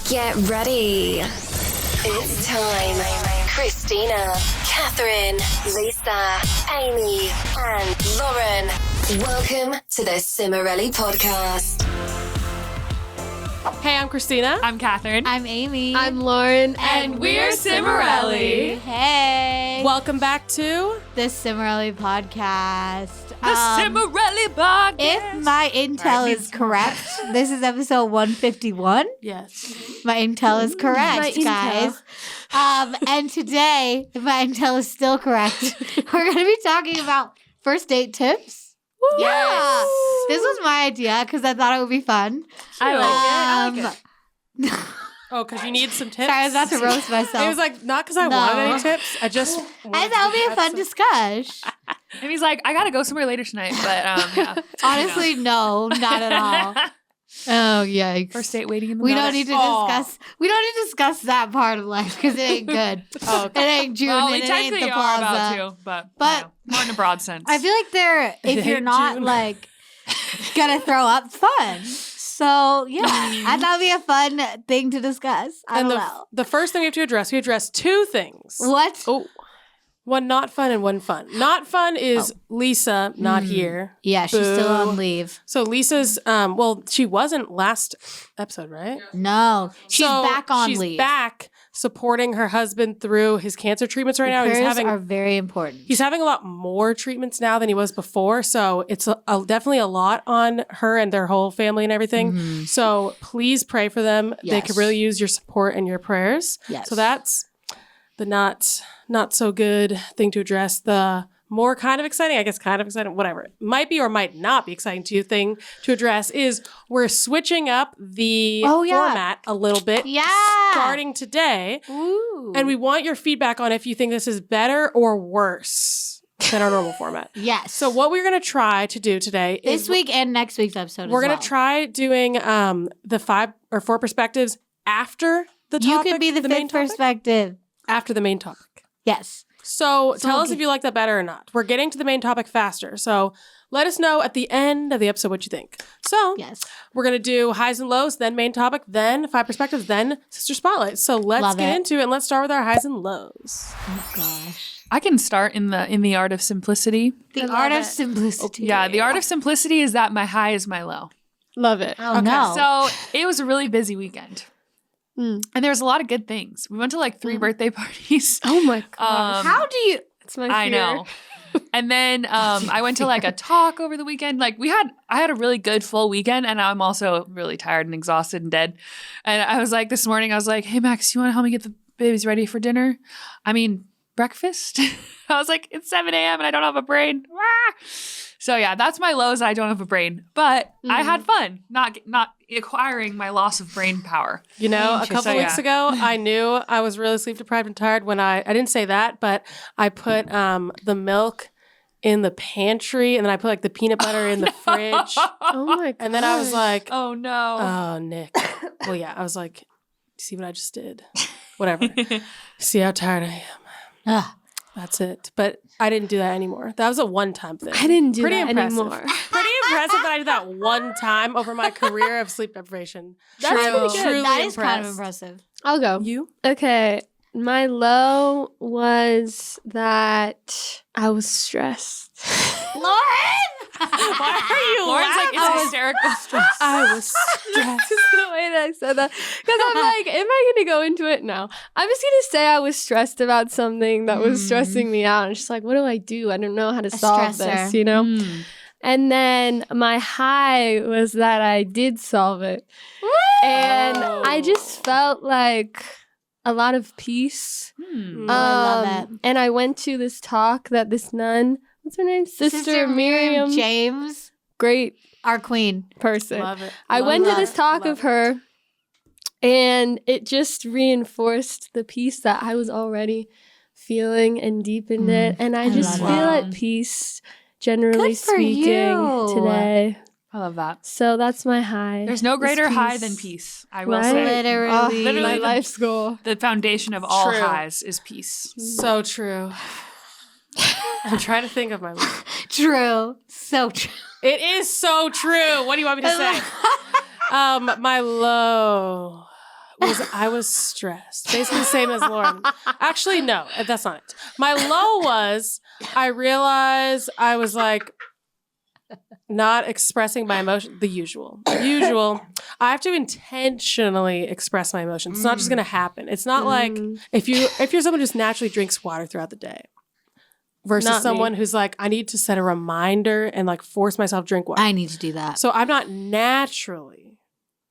Get ready. It's time. Christina, Catherine, Lisa, Amy, and Lauren. Welcome to the Cimorelli podcast. Hey, I'm Christina. I'm Catherine. I'm Amy. I'm Lauren. And we're Cimorelli. Hey. Welcome back to the Cimorelli podcast. The Cimorelli podcast. If my intel is correct, this is episode 151. Yes. My intel is correct, My guys. And today, if my intel is still correct, we're going to be talking about first date tips. Yeah. This was my idea because I thought it would be fun. I like it. Oh, because you need some tips? Sorry, I was about to roast myself. It was like, not because I wanted any tips. I just I thought it would be a fun discussion. And he's like, I gotta go somewhere later tonight, but yeah. Honestly, no, not at all. Oh, yikes. First date waiting in the We bus. don't need to discuss. We don't need to discuss that part of life because it ain't good. Oh, It ain't June Well, and we it ain't technically the are plaza. about to, but But- you know, more in a broad sense. I feel like if you're not June. like gonna throw up fun. So yeah, I thought it'd be a fun thing to discuss. I and don't know. the first thing we address two things. What? Oh. One not fun and one fun. Not fun is Lisa not here. Yeah, she's still Boo. on leave. So Lisa's, she wasn't last episode, right? No, she's So back on she's leave. back supporting her husband through his cancer treatments right now. Prayers are very important. He's having a lot more treatments now than he was before. So it's definitely a lot on her and their whole family and everything. Mm-hmm. So please pray for them. They Yes. could really use your support and your prayers. Yes. So that's the not so good thing to address. The more kind of exciting, whatever. It might be or might not be exciting to you thing to address is we're switching up the format a little bit. Yeah. Starting today. Ooh. And we want your feedback on if you think this is better or worse than our normal format. Yes. So what we're going to try to do today this is week and next week's episode. we're going going to try doing the 5 or 4 perspectives after the You topic. could be the main fifth topic. perspective. After the main topic. Yes. So tell us okay. if you like that better or not. We're getting to the main topic faster. So let us know at the end of the episode what you think. So Yes. we're going to do highs and lows, then main topic, then 5 perspectives, then sister spotlight. So let's Love get it. into it and let's start with our highs and lows. Oh gosh. I can start in the art of simplicity. The I love art of it. simplicity. Yeah, the art of simplicity is that my high is my low. Love it. Oh no. So it was a really busy weekend. Mm. And there was a lot of good things. We went to like 3 birthday parties. Oh my gosh. Um, how do you? It's my fear. I know. And then I went to like a talk over the weekend. Like I had a really good full weekend, and I'm also really tired and exhausted and dead. And I was like, this morning, I was like, hey, Max, you want to help me get the babies ready for dinner? I mean, breakfast? I was like, it's 7 a.m. and I don't have a brain. Ah! So yeah, that's my lows. I don't have a brain, but I had fun not acquiring my loss of brain power. You know, a couple So, weeks yeah. ago, I knew I was really sleep deprived and tired when I didn't say that, but I put the milk in the pantry and then I put like the peanut butter in the fridge. Oh my god. And then I was like, Oh no. oh, Nick. Well, yeah, I was like, see what I just did? Whatever. See how tired I am. Ugh. That's it. But I didn't do that anymore. That was a one-time thing. I didn't do Pretty that impressive. anymore. Pretty impressive that I did that one time over my career of sleep deprivation. That's pretty good. Truly That is kind of impressed. impressive. I'll go. You? Okay. My low was that I was stressed. Lauren. Why are you Lauren's like, laughing? it's hysterical stress. I was stressed. Just the way that I said that. Because I'm like, am I going to go into it? No. I'm just going to say I was stressed about something that was stressing me out. And just like, what do? I don't know how to solve stressor. this, you know? Mm. And then my high was that I did solve it. And I just felt like a lot of peace. Hmm. I love it. And I went to this talk that this nun, what's her name? Sister Miriam, James, great our queen. person. Love it. I Love went to it. this talk Love of her, and it just reinforced the peace that I was already feeling and deepened it. And I just love feel it. at peace, generally Good for speaking, you. today. I love that. So that's my high. There's no is greater high peace. than peace. I will Right? say. Literally. Oh, Literally my the- life's goal. The foundation of all True. highs is peace. So true. I'm trying to think of my list. True. So true. It is so true. What do you want me to say? My low. I was stressed. Basically the same as Lauren. Actually, no, that's not it. My low was I realized I was like not expressing my emotion. The usual. I have to intentionally express my emotions. It's not just gonna happen. It's not like if you're someone who just naturally drinks water throughout the day versus Not someone me. who's like, I need to set a reminder and like force myself to drink water. I need to do that. So I'm not naturally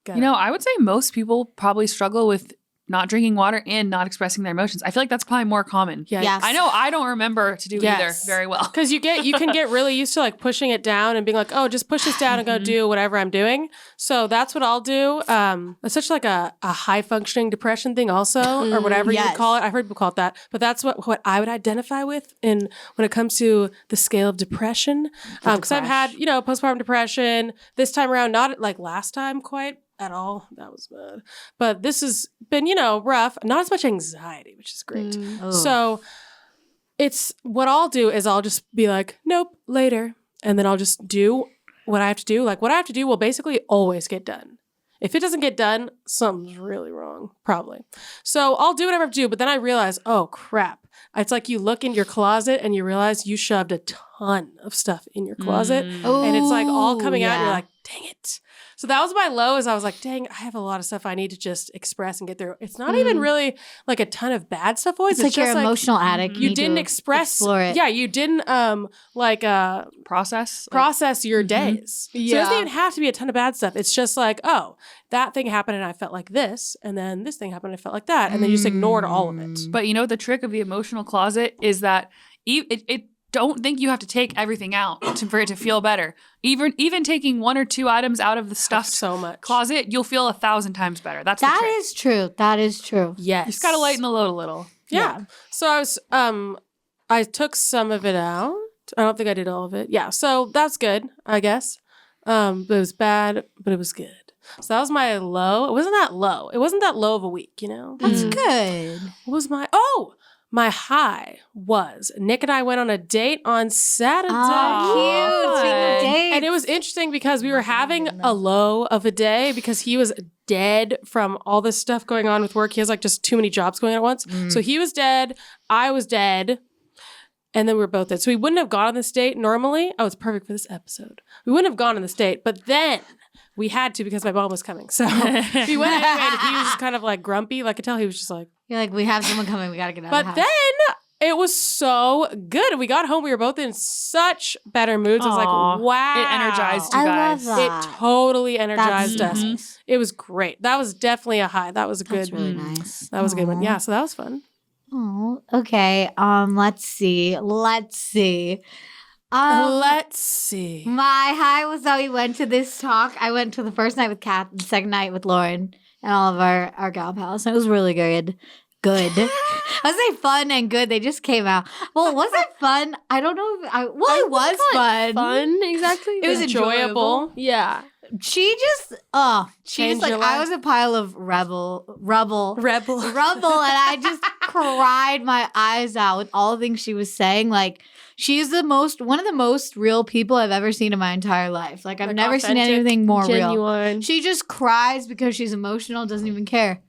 gonna. You know, I would say most people probably struggle with not drinking water and not expressing their emotions. I feel like that's probably more common. yeah. Yes. I know I don't remember to do either Yes. very well. Because you can get really used to like pushing it down and being like, oh, just push this down and go do whatever I'm doing. So that's what I'll do. It's such like a high functioning depression thing also, or whatever you would Yes. call it. I've heard people call it that, but that's what I would identify with when it comes to the scale of depression. Because I've had, postpartum depression this time around, not like last time quite at all. That was bad. But this has been, rough. Not as much anxiety, which is great. Oh. So it's what I'll do is I'll just be like, nope, later. And then I'll just do what I have to do. Like what I have to do will basically always get done. If it doesn't get done, something's really wrong, probably. So I'll do whatever I have to do. But then I realize, oh, crap. It's like you look in your closet and you realize you shoved a ton of stuff in your closet. And it's like all coming out and you're like, dang it. So that was my low is I was like, dang, I have a lot of stuff I need to just express and get through. It's not even really like a ton of bad stuff always. It's like you're just an emotional addict. you need didn't to explore it. Yeah, you didn't Process? process your days. So it Yeah. doesn't even have to be a ton of bad stuff. It's just like, oh, that thing happened and I felt like this, and then this thing happened and I felt like that, and then you just ignored all of it. But you know, the trick of the emotional closet is that it don't think you have to take everything out for it to feel better. Even taking 1 or 2 items out of the stuffed So much. closet, you'll feel 1,000 times better. That's the That trick. is true. That is true. Yes. You just gotta lighten the load a little. Yeah. So I was I took some of it out. I don't think I did all of it. Yeah. So that's good, I guess. But it was bad, but it was good. So that was my low. It wasn't that low. It wasn't that low of a week, That's good. What was my high was Nick and I went on a date on Saturday. Oh, cute. Speaking of dates. And it was interesting because we were having a low of a day because he was dead from all this stuff going on with work. He has like just too many jobs going on at once. So he was dead. I was dead. And then we were both dead. So we wouldn't have gone on this date normally. Oh, it's perfect for this episode. We wouldn't have gone on this date. But then we had to because my mom was coming. So we went anyway. And he was just kind of like grumpy. Like I could tell he was just like. You're like, we have someone coming. We got to get out of the But house. then it was so good. And we got home. We were both in such better moods. I was Aw. like, wow. It energized you I guys. love that. It totally energized That's us. nice. It was great. That was definitely a high. That was a That's good. really nice. That was a good one. Yeah. So that was fun. Oh, okay. Let's see. Let's see. My high was that we went to this talk. I went to the first night with Kath and the second night with Lauren and all of our gal pals. It was really good. Good. I would say fun and good. They just came out. Well, was it fun? I don't know. It was fun. Fun, exactly. It was enjoyable. Yeah. She just Changed like your I life? was a pile of rubble, Rebel. and I just cried my eyes out with all the things she was saying. Like she's one of the most real people I've ever seen in my entire life. Like I've Like, never seen authentic, anything more real. Genuine. She just cries because she's emotional. Doesn't even care.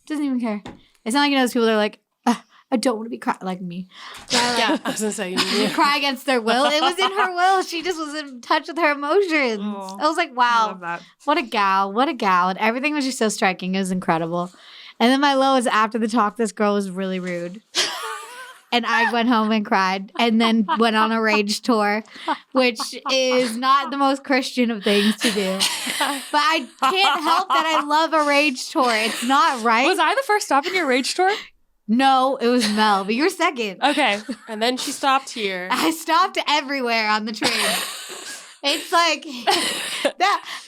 It's not like those people that are like, I don't want to be crying like me. Yeah. I was going to say. You cry against their will. It was in her will. She just was in touch with her emotions. Aw. I was like, I wow. love that. What a gal. And everything was just so striking. It was incredible. And then my low was after the talk, this girl was really rude. And I went home and cried and then went on a rage tour, which is not the most Christian of things to do. But I can't help that I love a rage tour. It's not right. Was I the first stop in your rage tour? No, it was Mel, but you're second. Okay. And then she stopped here. I stopped everywhere on the train. It's like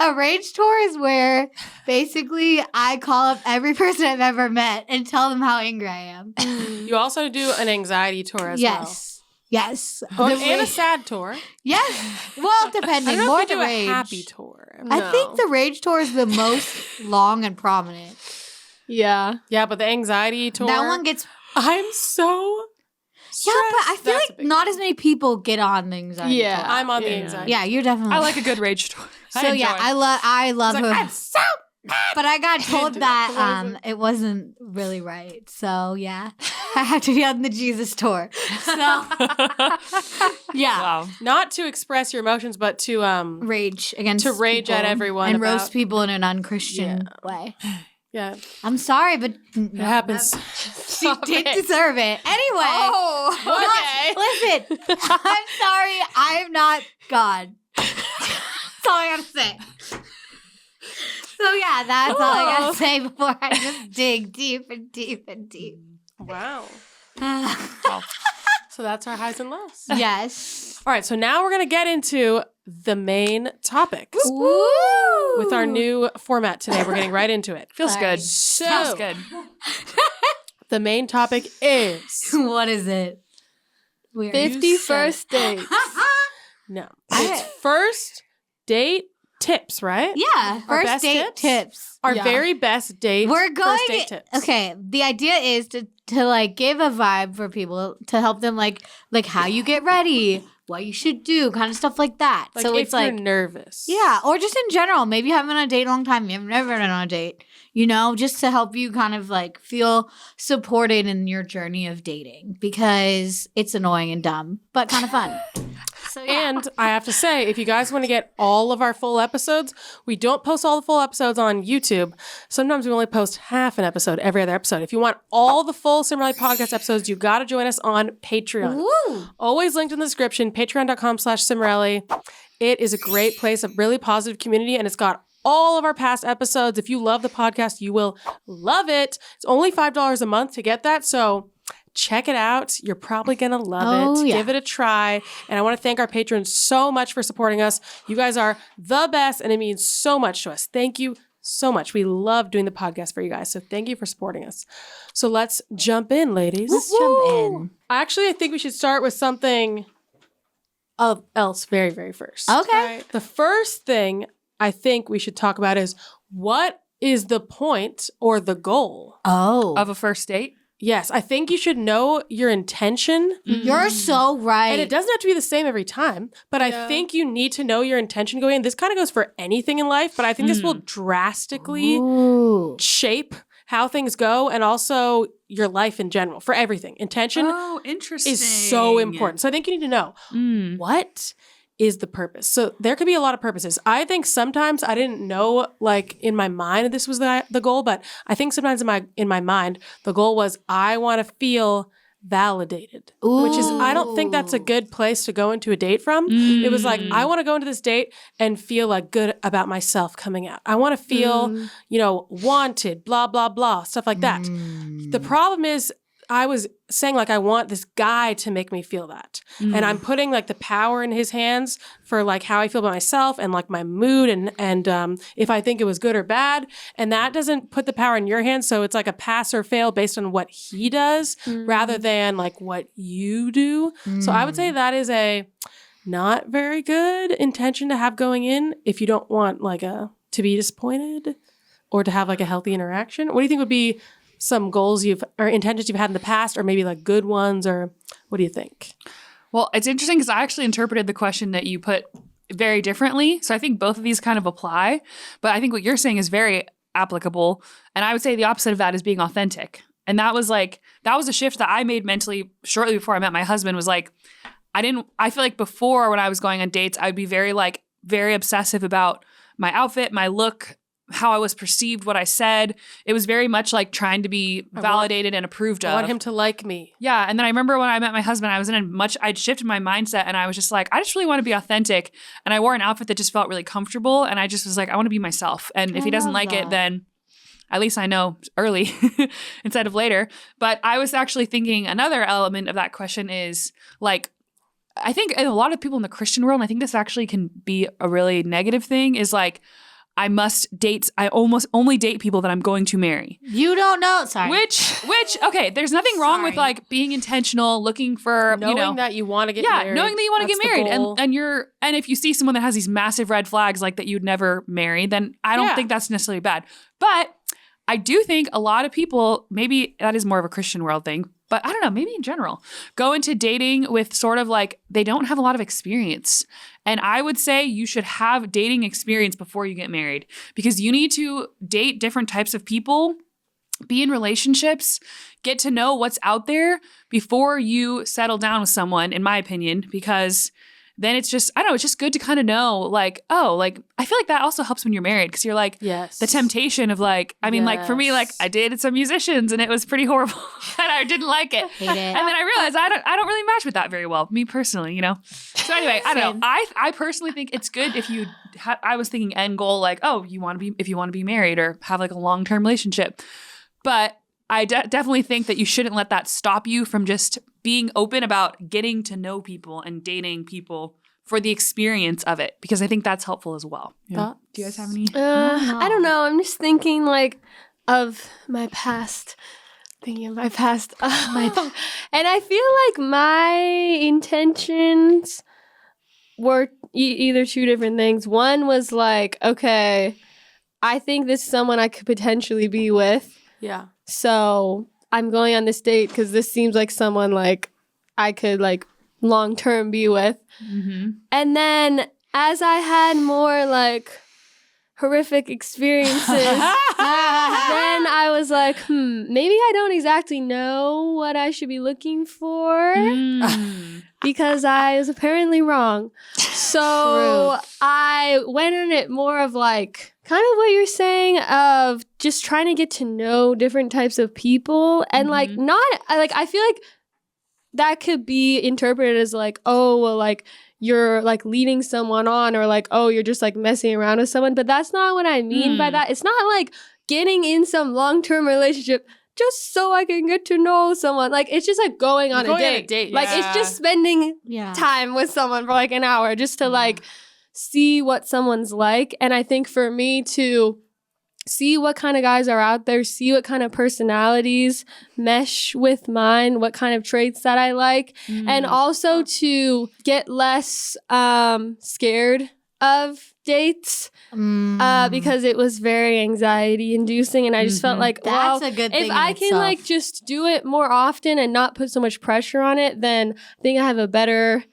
a rage tour is where basically I call up every person I've ever met and tell them how angry I am. You also do an anxiety tour as Yes. Yes. well. The And a rage- sad tour. Yes. Well, I depending. don't know More if you the do rage. a happy tour. I think the rage tour is the most long and prominent. Yeah. Yeah, but the anxiety tour. That one gets. I'm so Yeah, but I stressed. feel That's a like big not one. as many people get on the anxiety Yeah. tour. I'm on the Yeah. anxiety. Yeah, you're definitely. I like a good rage tour. So yeah, I love It's her. like, I'm so But I got told that it wasn't really right. So yeah, I have to be on the Jesus tour. So yeah, Wow. Not to express your emotions, but to rage against rage people at everyone and about- roast people in an unchristian way. Yeah, I'm sorry, but it happens. she did deserve it. Anyway, listen, I'm sorry, I am not God. That's all I gotta say. So yeah, that's all I gotta say before I just dig deep and deep and deep. Wow. Wow. So that's our highs and lows. Yes. All right, so now we're going to get into the main topics. Woo! With our new format today, we're getting right into it. Feels Sorry. good. So, Feels good. the main topic is... What is it? 50 first dates. No. It's first date tips, right? Yeah, Our first best date tips. Our Yeah. very best date We're going. first date tips. Okay, the idea is to like give a vibe for people to help them like how you get ready, what you should do, kind of stuff like that. Like so if it's like you're nervous. yeah, or just in general. Maybe you haven't been on a date in a long time. You've never been on a date. You know, just to help you kind of like feel supported in your journey of dating because it's annoying and dumb, but kind of fun. So yeah. And I have to say, if you guys want to get all of our full episodes, we don't post all the full episodes on YouTube. Sometimes we only post half an episode every other episode. If you want all the full Cimorelli podcast episodes, you got to join us on Patreon. Woo! Always linked in the description, patreon.com/Cimorelli. It is a great place, a really positive community, and it's got all of our past episodes. If you love the podcast, you will love it. It's only $5 a month to get that, so check it out. You're probably going to love it. Yeah. Give it a try. And I want to thank our patrons so much for supporting us. You guys are the best, and it means so much to us. Thank you so much. We love doing the podcast for you guys, so thank you for supporting us. So let's jump in, ladies. Let's jump in. Actually, I think we should start with something else very, very first. Okay. The first thing I think we should talk about is what is the point or the goal? Oh. Of a first date? Yes, I think you should know your intention. You're so right. And it doesn't have to be the same every time, but I think you need to know your intention going in. This kind of goes for anything in life, but I think this will drastically Ooh. shape how things go and also your life in general for everything. Intention Oh, interesting. is so important. So I think you need to know what is the purpose. So there could be a lot of purposes. I think sometimes I didn't know, like in my mind, this was the goal, but I think sometimes in my mind, the goal was I want to feel validated, which is I don't think that's a good place to go into a date from. It was like I want to go into this date and feel like good about myself coming out. I want to feel, wanted, blah blah blah, stuff like that. The problem is I was saying like I want this guy to make me feel that. And I'm putting like the power in his hands for like how I feel about myself and like my mood and if I think it was good or bad. And that doesn't put the power in your hands. So it's like a pass or fail based on what he does rather than like what you do. So I would say that is a not very good intention to have going in if you don't want like to be disappointed or to have like a healthy interaction. What do you think would be some goals or intentions you've had in the past, or maybe like good ones, or what do you think? Well, it's interesting because I actually interpreted the question that you put very differently. So I think both of these kind of apply, but I think what you're saying is very applicable. And I would say the opposite of that is being authentic. And that was a shift that I made mentally shortly before I met my husband. Was like, I feel like before when I was going on dates, I would be very obsessive about my outfit, my look, how I was perceived, what I said. It was very much like trying to be validated and approved of. I want him to like me. Yeah. And then I remember when I met my husband, I was I'd shifted my mindset and I was just like, I just really want to be authentic. And I wore an outfit that just felt really comfortable. And I just was like, I want to be myself. And if he doesn't like it, then at least I know early instead of later. But I was actually thinking another element of that question is like, I think a lot of people in the Christian world, and I think this actually can be a really negative thing, is like, I almost only date people that I'm going to marry. You don't know. Sorry. Which, okay, there's nothing wrong with like being intentional, looking for, knowing that you want to get married. knowing that you want to get married. And if you see someone that has these massive red flags like that you'd never marry, then I don't think that's necessarily bad. But I do think a lot of people, maybe that is more of a Christian world thing, but I don't know, maybe in general, go into dating with sort of like they don't have a lot of experience. And I would say you should have dating experience before you get married because you need to date different types of people, be in relationships, get to know what's out there before you settle down with someone, in my opinion, because then it's just, I don't know, it's just good to kind of know like, oh, like, I feel like that also helps when you're married because you're like, Yes. the temptation of like, I mean, like for me, like I dated some musicians and it was pretty horrible and I didn't like it. Hate it. And then I realized I don't really match with that very well, me personally, you know? So anyway, I don't know. I personally think it's good if you, I was thinking end goal, like, oh, if you want to be married or have like a long-term relationship. But I definitely think that you shouldn't let that stop you from just being open about getting to know people and dating people for the experience of it, because I think that's helpful as well. Yeah. Do you guys have any? I don't know. I'm just thinking like of my past. Thinking of my past. And I feel like my intentions were either two different things. One was like, okay, I think this is someone I could potentially be with. Yeah. So I'm going on this date because this seems like someone like I could like long term be with. Mm-hmm. And then as I had more like horrific experiences, then I was like, maybe I don't exactly know what I should be looking for because I was apparently wrong. So I went in it more of like kind of what you're saying of just trying to get to know different types of people and like not like I feel like that could be interpreted as like, oh, well, like you're like leading someone on or like, oh, you're just like messing around with someone. But that's not what I mean by that. It's not like getting in some long-term relationship just so I can get to know someone. Like it's just like going on a date. Like it's just spending time with someone for like an hour just to like see what someone's like. And I think for me to see what kind of guys are out there, see what kind of personalities mesh with mine, what kind of traits that I like, and also to get less scared of dates because it was very anxiety inducing and I just felt like, That's well, a good thing if in I can itself. like just do it more often and not put so much pressure on it, then I think I have a better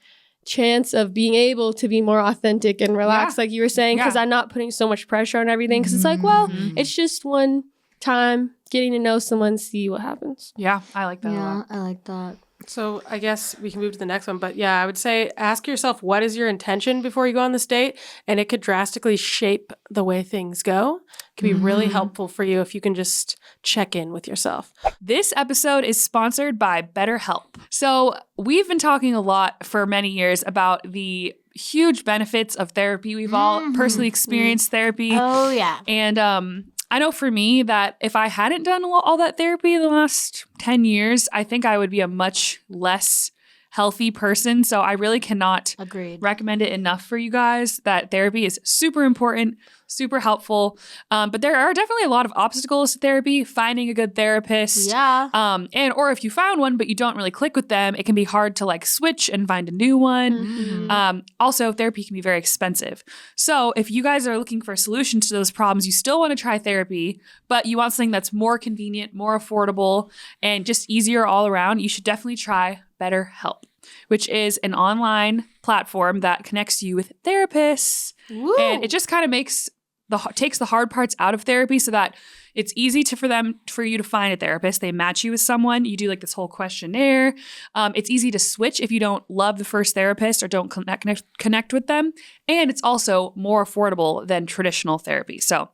chance of being able to be more authentic and relaxed, like you were saying, because I'm not putting so much pressure on everything. Because it's like, well, it's just one time getting to know someone, see what happens. Yeah, I like that a lot. I like that. So I guess we can move to the next one. But yeah, I would say ask yourself, what is your intention before you go on this date? And it could drastically shape the way things go. It could be really helpful for you if you can just check in with yourself. This episode is sponsored by BetterHelp. So we've been talking a lot for many years about the huge benefits of therapy. We've all personally experienced therapy. Oh, yeah. And I know for me that if I hadn't done all that therapy in the last 10 years, I think I would be a much less healthy person. So I really cannot recommend it enough for you guys that therapy is super important, super helpful. But there are definitely a lot of obstacles to therapy, finding a good therapist. Yeah. Or if you found one, but you don't really click with them, it can be hard to like switch and find a new one. Also, therapy can be very expensive. So if you guys are looking for a solution to those problems, you still want to try therapy, but you want something that's more convenient, more affordable, and just easier all around, you should definitely try BetterHelp, which is an online platform that connects you with therapists. Woo. And it just kind of takes the hard parts out of therapy so that it's easy for you to find a therapist. They match you with someone. You do like this whole questionnaire. It's easy to switch if you don't love the first therapist or don't connect with them. And it's also more affordable than traditional therapy. So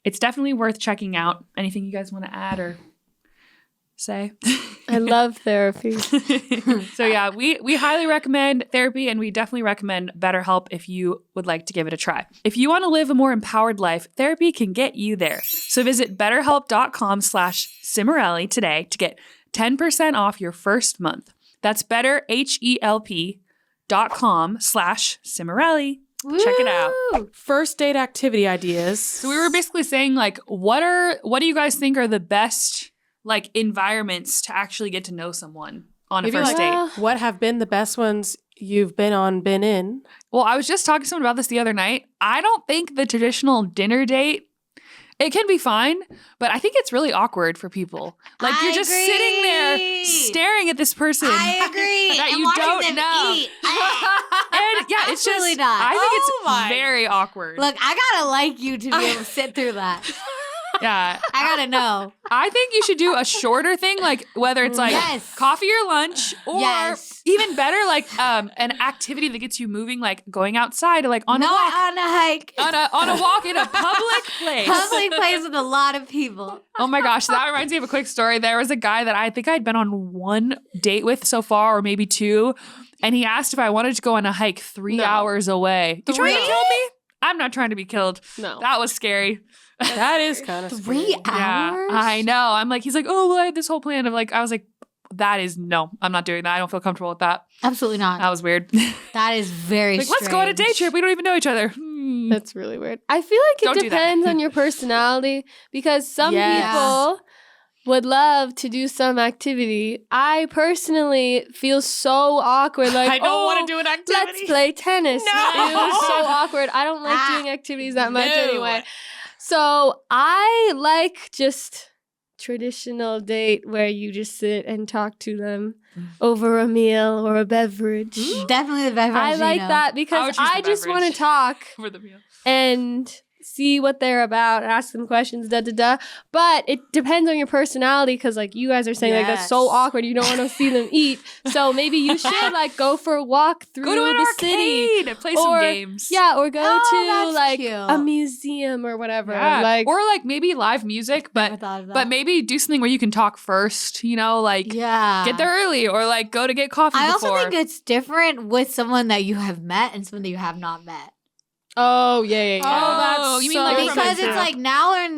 it's definitely worth checking out. Anything you guys want to add or say? I love therapy. So yeah, we highly recommend therapy and we definitely recommend BetterHelp if you would like to give it a try. If you want to live a more empowered life, therapy can get you there. So visit betterhelp.com/Cimorelli today to get 10% off your first month. That's betterhelp.com/Cimorelli. Check it out. First date activity ideas. So we were basically saying like, what do you guys think are the best like environments to actually get to know someone on a first date? What have been the best ones you've been in? Well, I was just talking to someone about this the other night. I don't think the traditional dinner date it can be fine, but I think it's really awkward for people. Like you're just sitting there staring at this person. I agree. That and you watching don't them know. eat. And yeah, it's just Absolutely not. I think Oh my. it's very awkward. Look, I gotta like you to be able to sit through that. Yeah. I gotta know. I think you should do a shorter thing, like whether it's like Yes. coffee or lunch, or Yes. even better, like an activity that gets you moving, like going outside, or like on a Not walk, on a hike. on a walk in a public place. Public place with a lot of people. Oh my gosh, that reminds me of a quick story. There was a guy that I think I'd been on one date with so far, or maybe two, and he asked if I wanted to go on a hike 3 hours away. You trying to 3? kill me? I'm not trying to be killed. No. That was scary. That is kind of 3 hours? Yeah, I know. I'm like, he's like, oh, well, I had this whole plan of like, I was like, no, I'm not doing that. I don't feel comfortable with that. Absolutely not. That was weird. That is very Like, let's go on a day strange. trip. We don't even know each other. That's really weird. I feel like Don't it do that. depends on your personality because some Yes. people would love to do some activity. I personally feel so awkward. Like, I don't want "Oh, to do an activity. let's play tennis. No. It feels so awkward. I don't like Ah. doing activities that much No. anyway. So I like just traditional date where you just sit and talk to them over a meal or a beverage. Definitely the beverage. I like that I would because choose the I just want to beverage. talk For the meal. and see what they're about, ask them questions, But it depends on your personality because, like, you guys are saying, like, that's so Yes. awkward. You don't want to see them eat. So maybe you should, like, go for a walk through Go to an the city. arcade. Play some Or- games. Yeah, or go Oh, to, that's like, cute. a museum or whatever. Yeah. Like, or like maybe live music, Never but thought of that. but maybe do something where you can talk first. You know, like yeah. get there early, or like go to get coffee. I also before. think it's different with someone that you have met and someone that you have not met. oh, yeah. Oh, that's you mean like so from Because a- it's like now we're in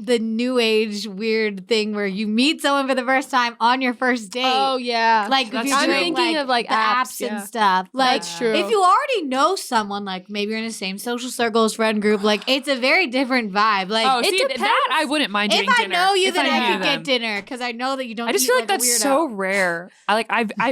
the new age weird thing where you meet someone for the first time on your first date. Oh, yeah. Like That's if you're true. doing, I'm thinking of, like, the apps apps, and yeah. stuff. Like That's true. if you already know someone, like maybe you're in the same social circles, friend group, like it's a very different vibe. Like oh, it see, depends. that I wouldn't mind doing If I dinner. know you, If then I knew could them. get dinner because I know that you don't. I just eat feel like a that's weirdo. so rare. I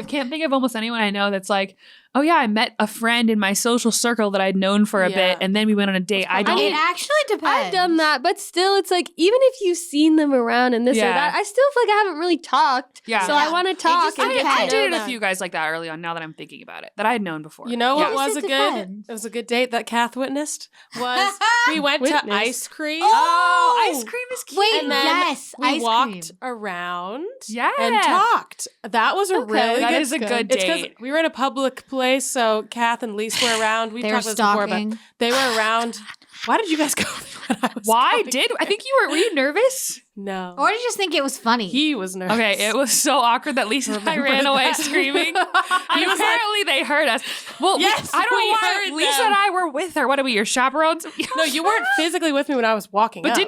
can't think of almost anyone I know that's like, oh yeah, I met a friend in my social circle that I'd known for a Yeah. bit, and then we went on a date. I don't. It actually depends. I've done that, but still, it's like, even if you've seen them around and this or Yeah. that, I still feel like I haven't really talked. Yeah. So Yeah. I want to It talk just and get I to know dated a them. few guys like that early on. Now that I'm thinking about it, that I had known before. You know what Yeah. was It a depends. it was a good date that Kath witnessed? Was we went to Witnessed. ice cream. Oh, ice cream is cute. Wait, And then yes, we ice walked cream. around Yeah. and talked. That was a Okay, really that good is a good It's 'cause date. we were in a public place, so Kath and Lisa were around. We They were talked about this before, stalking. but they were around. Why did you guys go? when I was Why going? did I think you were you nervous? No. Or did you just think it was funny? He was nervous. Okay, it was so awkward that Lisa and I Remember ran away that. screaming. He And was apparently they heard us. Well, Yes, I don't know we why heard Lisa them. and I were with her. What are we, your chaperones? No, you weren't physically with me when I was walking. But up.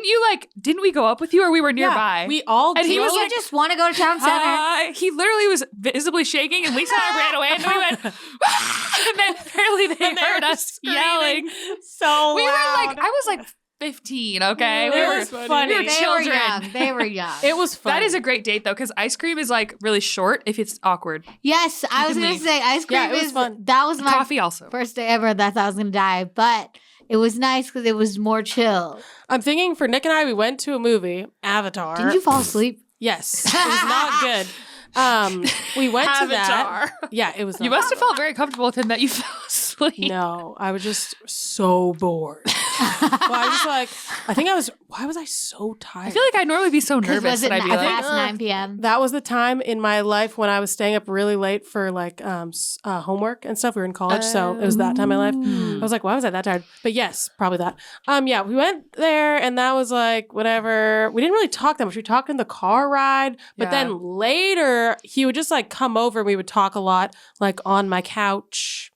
didn't we go up with you, or we were Yeah, nearby? we all And he drove. was you like, just want to go to town center. he literally was visibly shaking, and Lisa and I ran away, and then we went, and then apparently they And they heard were us screaming yelling. so We were loud. like, I was like 15, okay? It We were was funny. We were They were children. young. They were young. It was fun. That is a great date though, because ice cream is like really short if it's awkward. Yes, I was can gonna leave. say ice cream Yeah, it was is fun. that was my Coffee also. first day ever. That I thought I was gonna die, but it was nice because it was more chill. I'm thinking for Nick and I, we went to a movie, Avatar. Didn't you fall asleep? Yes, it was not good. We went to that. Yeah, it was. You not must have good. felt very comfortable with him that you fell asleep. No, I was just so bored. Well, I was like, I think I was. Why was I so tired? I feel like I'd normally be so Because nervous was it that I'd be past like, 9 p.m.? that was the time in my life when I was staying up really late for like homework and stuff. We were in college, so it was that time in my life. I was like, why was I that tired? But yes, probably that. Yeah, we went there and that was like whatever. We didn't really talk that much. We talked in the car ride, but Yeah. then later he would just like come over and we would talk a lot, like on my couch.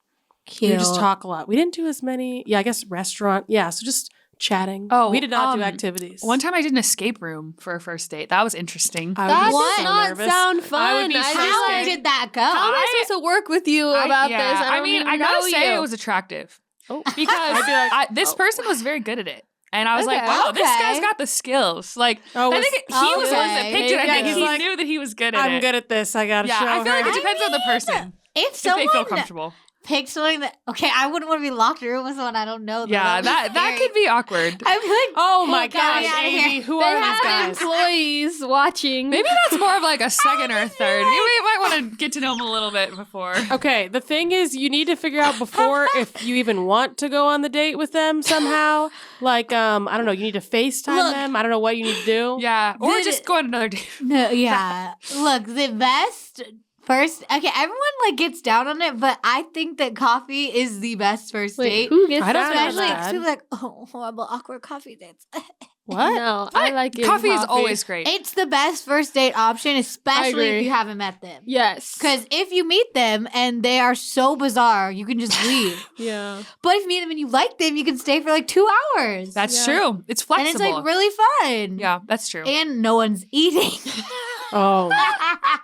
We would just talk a lot. We didn't do as many. Yeah, I guess restaurant. Yeah, so just chatting. Oh, we did not do um, activities. one time I did an escape room for a first date. That was interesting. I That would be does so not nervous. sound fun. I would be I so feel How scared. did that go? How am I I- supposed to work with you about this? I don't even I gotta know say you. it was attractive. Oh. Because I'd be like, this person was very good at it. And I was like, Okay. wow, this Okay. guy's got the skills. Like, Oh, I was- think he was the one that okay. picked it. I Yeah, think he's he like, knew that he was good at it. I'm good at this. I gotta Yeah, show I feel like her. it depends on the person. If If they feel someone comfortable. pick something that, okay, I wouldn't want to be locked in a room with someone I don't know. Though. Yeah, that could be awkward. I'd be like, Oh my get me gosh, outta Amy, here. who They are these have guys? employees watching. Maybe that's more of like a second or a third. You might want to get to know them a little bit before. Okay, the thing is, you need to figure out before if you even want to go on the date with them somehow. Like, I don't know, you need to FaceTime Look. them. I don't know what you need to do. Yeah, or The- just go on another date. No, yeah. Look, the best first, okay, everyone like gets down on it, but I think that coffee is the best first Wait, date. who gets I don't that? know Especially that. people like, oh, horrible, awkward coffee dates. What? No, I like it. Coffee is always great. It's the best first date option, especially if agree. you haven't met them. Yes. Because if you meet them and they are so bizarre, you can just leave. Yeah. But if you meet them and you like them, you can stay for like 2 hours. That's Yeah. true. It's and flexible. it's like really fun. Yeah, that's true. And no one's eating. Oh,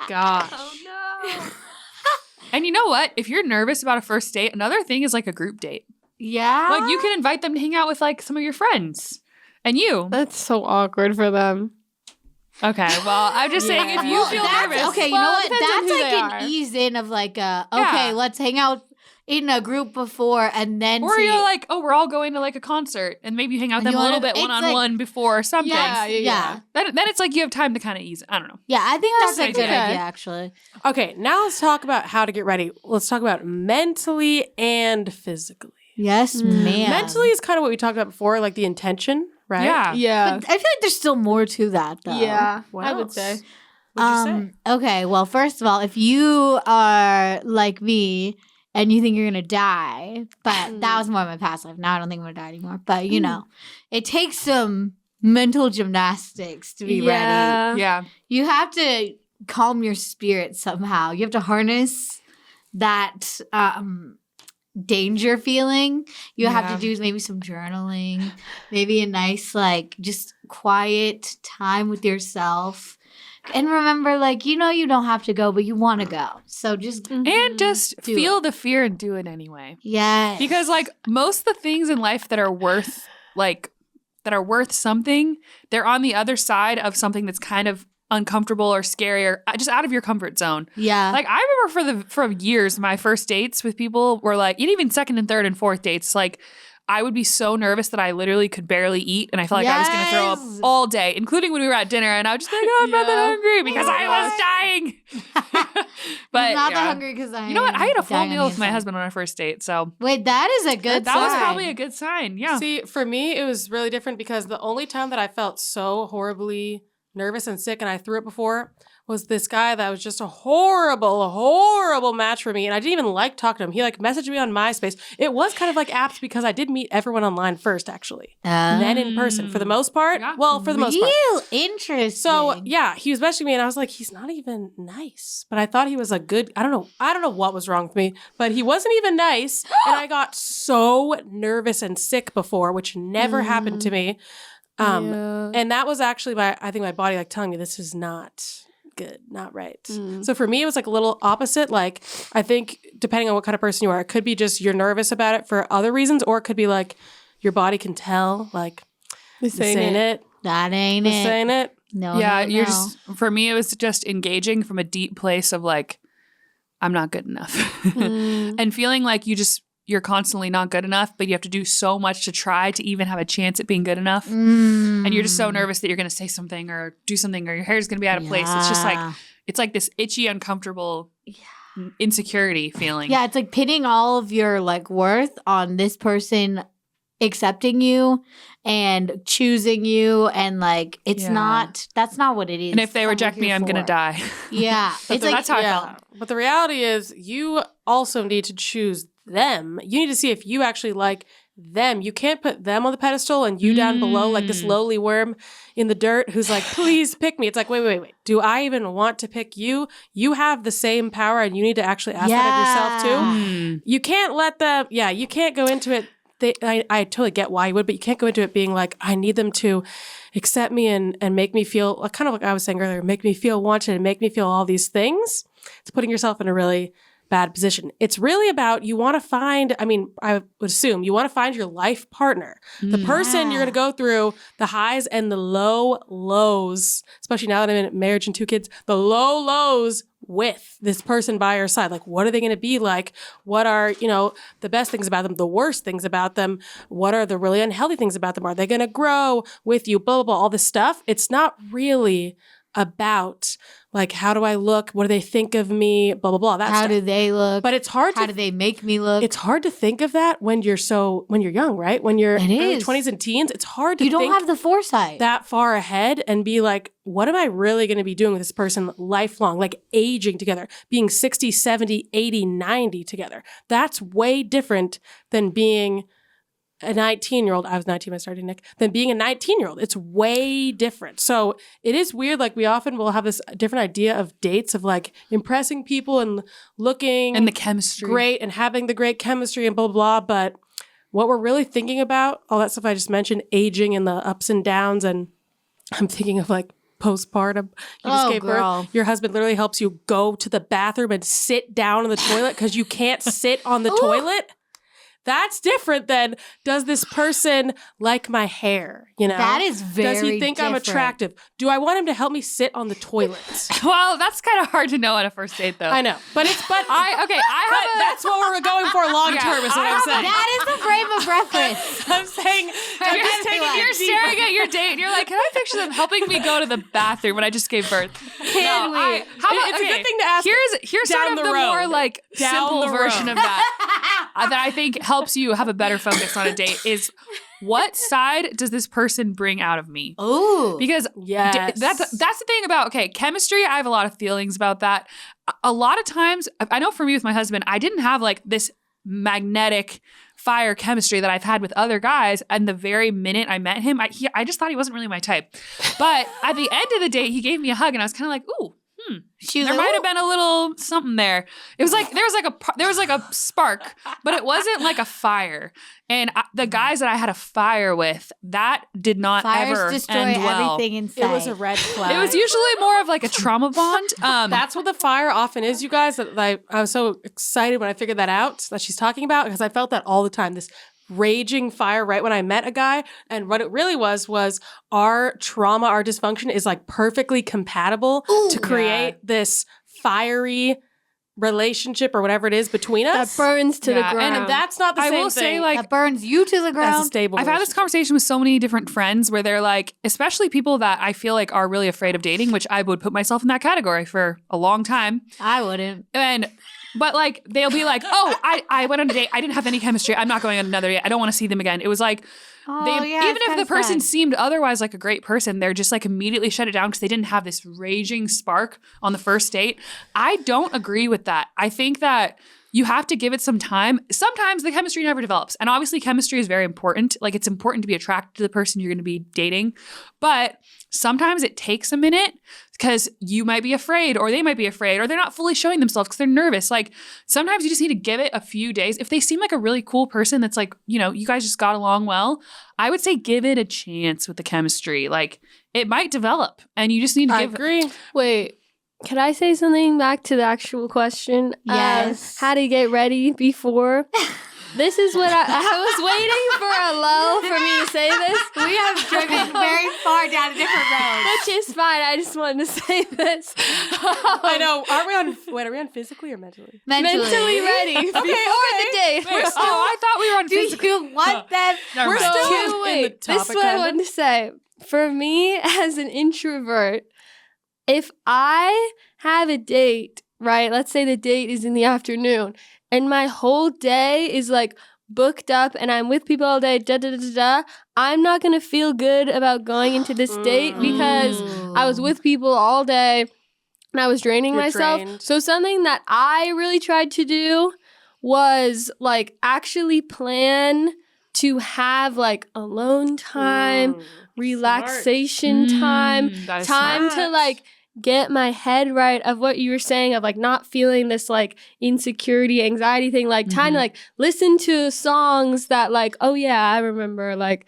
gosh. no. And you know what? If you're nervous about a first date, another thing is like a group date. Yeah. Like you can invite them to hang out with like some of your friends. And you. That's so awkward for them. Okay, well, I'm just saying if you Well, feel that's- nervous. Okay, you Well, know it what? depends on That's who like they an are. ease in of like okay, Yeah. let's hang out in a group before and then Or see. you're like, oh, we're all going to like a concert and maybe you hang out with And them you a little wanna- bit it's one-on-one before or something. yeah. Then it's like you have time to kind of ease. I don't know. Yeah, I think that's That's a good okay. idea actually. Okay, now let's talk about how to get ready. Let's talk about mentally and physically. Yes, man. Mentally is kind of what we talked about before, like the intention, right? Yeah. Yeah. But I feel like there's still more to that though. Yeah. What I would else? say. What'd you say? Okay, well, first of all, if you are like me and you think you're gonna die, but that was more of my past life. Now I don't think I'm gonna die anymore. But you know, it takes some mental gymnastics to be ready. Yeah. You have to calm your spirit somehow. You have to harness that danger feeling. You have to do maybe some journaling, maybe a nice like just quiet time with yourself. And remember, like, you know, you don't have to go, but you want to go. So just, And just Do feel the fear and do it anyway. yeah. Because like most of the things in life that are worth something, they're on the other side of something that's kind of uncomfortable or scary or just out of your comfort zone. Yeah. Like I remember for years, my first dates with people were like, and even second and third and fourth dates, like I would be so nervous that I literally could barely eat, and I felt like I was going to throw up Yes. all day, including when we were at dinner, and I would just be like, oh, I'm not that hungry because I was dying. But I'm not yeah. that hungry because I You know what? I had a full dying on meal the with my inside. husband on our first date, so Wait, that is a good that was sign. probably a good sign. Yeah. See, for me, it was really different because the only time that I felt so horribly nervous and sick and I threw up before was this guy that was just a horrible match for me. And I didn't even like talking to him. He like messaged me on MySpace. It was kind of like apps because I did meet everyone online first, actually. Then in person for the most part. Yeah. Well, for the most part. Real interesting. So yeah, he was messaging me and I was like, he's not even nice. But I thought he was a good, I don't know what was wrong with me, but he wasn't even nice. And I got so nervous and sick before, which never happened to me. Yeah. And that was actually I think my body like telling me this is not good, not right. So for me, it was like a little opposite. Like I think depending on what kind of person you are, it could be just you're nervous about it for other reasons, or it could be like your body can tell, like This this ain't it. that ain't This it. ain't it. No, Yeah, no, you're no. just for me it was just engaging from a deep place of like I'm not good enough. And feeling like you're constantly not good enough, but you have to do so much to try to even have a chance at being good enough. And you're just so nervous that you're going to say something or do something or your hair's going to be out of place. It's just like it's like this itchy, uncomfortable insecurity feeling. Yeah, it's like pinning all of your like worth on this person accepting you and choosing you, and like it's Yeah. not. That's not what it is. And if they That's not reject what me, you're I'm going to for. die. Yeah, it's like that's how I felt. But the reality is you also need to choose them. You need to see if you actually like them. You can't put them on the pedestal and you down below like this lowly worm in the dirt who's like, please pick me. It's like, wait. Do I even want to pick you? You have the same power and you need to actually ask that of yourself too. You can't let them, you can't go into it. I totally get why you would, but you can't go into it being like, I need them to accept me and make me feel, kind of like I was saying earlier, make me feel wanted and make me feel all these things. It's putting yourself in a really bad position. It's really about I would assume you want to find your life partner, the person you're going to go through the highs and the low lows, especially now that I'm in marriage and 2 kids, the low lows with this person by your side. Like, what are they going to be like? What are, the best things about them, the worst things about them? What are the really unhealthy things about them? Are they going to grow with you? Blah, blah, blah, all this stuff. It's not really about like, how do I look? What do they think of me? Blah, blah, blah. That How stuff. do they look? But it's hard How do they make me look? It's hard to think of that when you're young, right? When you're early 20s and teens, it's hard to you don't think have the foresight. that far ahead and be like, what am I really going to be doing with this person lifelong, like aging together, being 60, 70, 80, 90 together? That's way different than being a 19-year-old. I was 19 when I started, Nick. Than being a 19-year-old. It's way different. So it is weird. Like, we often will have this different idea of dates of like impressing people and looking And the chemistry. great and having the great chemistry and blah, blah, blah. But what we're really thinking about, all that stuff I just mentioned, aging and the ups and downs, and I'm thinking of like postpartum. You just gave girl. birth. Your husband literally helps you go to the bathroom and sit down on the toilet because you can't sit on the toilet. That's different than, does this person like my hair? That is very Does he think I'm different. attractive? Do I want him to help me sit on the toilet? Well, that's kind of hard to know on a first date, though. I know, but that's what we're going for long term. Is what I'm saying. That is the frame of reference. I'm saying, I'm just taking You're staring at your date and you're like, can I picture them helping me go to the bathroom when I just gave birth? Can we? It's a good thing to ask. Here's down sort of the the road. more like Down simple the version road. of that that I think helps you have a better focus on a date is, what side does this person bring out of me? Ooh. Because Yes. that's the thing about, chemistry, I have a lot of feelings about that. A lot of times, I know for me with my husband, I didn't have like this magnetic fire chemistry that I've had with other guys. And the very minute I met him, I just thought he wasn't really my type. But at the end of the day, he gave me a hug and I was kind of like, ooh, there might have been a little something there. It was like there was like a spark, but it wasn't like a fire. And the guys that I had a fire with, that did not Fires ever destroy end well. everything inside. It was a red flag. It was usually more of like a trauma bond. That's what the fire often is, you guys. That I was so excited when I figured that out, that she's talking about, because I felt that all the time. This raging fire right when I met a guy. And what it really was our trauma, our dysfunction is like perfectly compatible to create this fiery relationship or whatever it is between us. That burns to the Yeah, ground. And that's not the I same will thing say, like, that burns you to the as a ground. stable I've had this conversation with so many different friends where they're like, especially people that I feel like are really afraid of dating, which I would put myself in that category for a long time. I wouldn't. But like, they'll be like, oh, I went on a date. I didn't have any chemistry. I'm not going on another date. I don't want to see them again. It was like, even if the person seemed otherwise like a great person, they're just like immediately shut it down because they didn't have this raging spark on the first date. I don't agree with that. I think that you have to give it some time. Sometimes the chemistry never develops. And obviously chemistry is very important. Like, it's important to be attracted to the person you're going to be dating. But sometimes it takes a minute because you might be afraid, or they might be afraid, or they're not fully showing themselves because they're nervous. Like, sometimes you just need to give it a few days. If they seem like a really cool person that's like, you guys just got along well, I would say give it a chance with the chemistry. Like, it might develop and you just need to I give agree. Wait, can I say something back to the actual question? Yes. How to get ready before? This is what I was waiting for a lull for me to say this. We have driven very far down a different road. Which is fine. I just wanted to say this. I know. Are we on physically or mentally? Mentally ready before the date. I thought we were on Do physical. you want them? We're mind. still So in the wait, this is topic, what I kinda. wanted to say. For me, as an introvert, if I have a date, right? Let's say the date is in the afternoon, and my whole day is like booked up, and I'm with people all day. I'm not gonna feel good about going into this date because I was with people all day and I was draining You're myself. drained. So something that I really tried to do was like actually plan to have like alone time, relaxation time, That is time smart. to like get my head right of what you were saying of like not feeling this like insecurity, anxiety thing, like time to like listen to songs that like, oh yeah, I remember like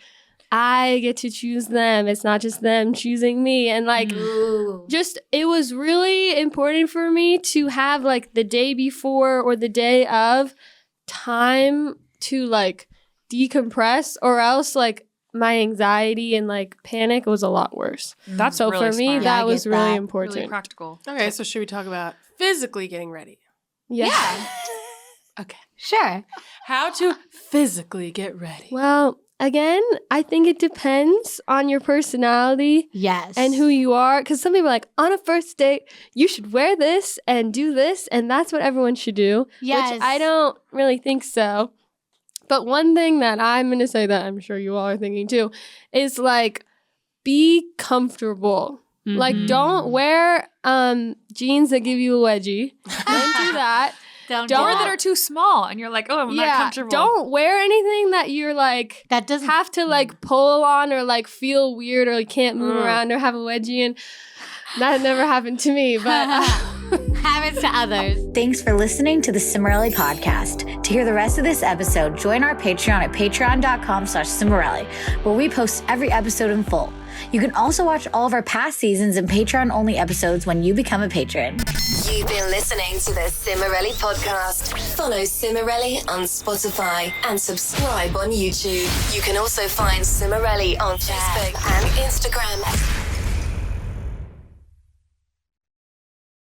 I get to choose them. It's not just them choosing me. And like, it was really important for me to have like the day before or the day of time to like decompress, or else like my anxiety and like panic was a lot worse. That's So really for me, smart. Yeah, I that was get really that. important. Really practical. Okay, so should we talk about physically getting ready? Yeah. Okay. Sure. How to physically get ready. Well, again, I think it depends on your personality Yes. and who you are. Because some people are like, on a first date, you should wear this and do this, and that's what everyone should do. Yes. Which I don't really think so. But one thing that I'm going to say that I'm sure you all are thinking too is like, be comfortable. Like, don't wear jeans that give you a wedgie. Don't do that. Don't Don't- Or that are too small, and you're like, oh, I'm not comfortable. don't wear anything that you're like That doesn't have to like pull on or like feel weird or like can't move around or have a wedgie. And that never happened to me, but happens to others. Thanks for listening to the Cimorelli podcast. To hear the rest of this episode, join our Patreon at patreon.com/Cimorelli, where we post every episode in full. You can also watch all of our past seasons and Patreon-only episodes when you become a patron. You've been listening to the Cimorelli podcast. Follow Cimorelli on Spotify and subscribe on YouTube. You can also find Cimorelli on Facebook and Instagram.